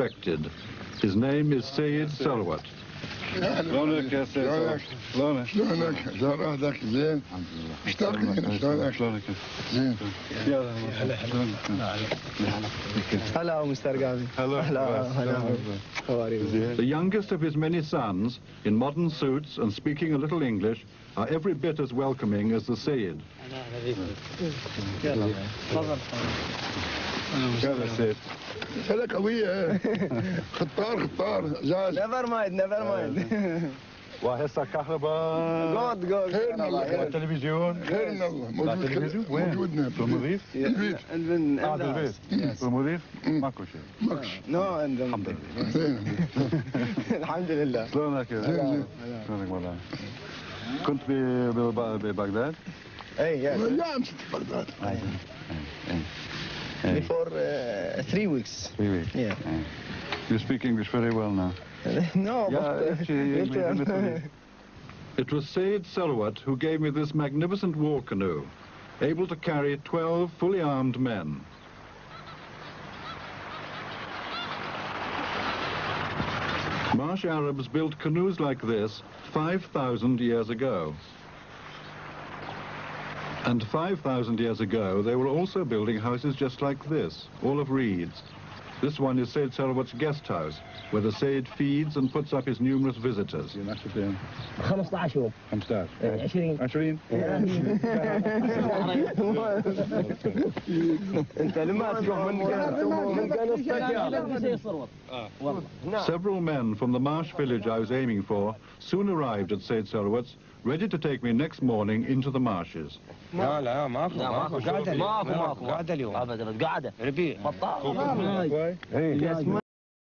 expected. His name is Said Salawat. شلونك يا سيد؟ شلونك؟ شلونك؟ زهرك زين؟ اشتاقين شلونك؟ شلونك؟ زين. Hello, Mr. Gavi. Hello. How are you? The youngest of his many sons, in modern suits and speaking a little English, are every bit as welcoming as the Sayyid. يلا سيد. مسألة قوية. خطار جاز. Never mind. وهسه كهرباء. Good. خيرنا الله. التلفزيون. خيرنا الله. التلفزيون وين؟ موجودنا. بالمضيف؟ البيت. بالبيت. بالمضيف؟ ماكو شيء. No, الحمد لله. زين. الحمد لله. شلونك يا شلونك والله؟ كنت ببغداد؟ Hey, yes. لا أمس في بغداد. Before 3 weeks. 3 weeks. Yeah. You speak English very well now. No, but... It was Said Salawat who gave me this magnificent war canoe, able to carry 12 fully armed men. Marsh Arabs built canoes like this 5,000 years ago. And 5,000 years ago, they were also building houses just like this, all of reeds. This one is Said Salawat's guest house, where the Said feeds and puts up his numerous visitors. 15 15 20 Several men from the marsh village I was aiming for soon arrived at Said Salawat's, ready to take me next morning into the marshes. لا ماكو قاعدة اليوم ابدا قاعدة ربيع بطال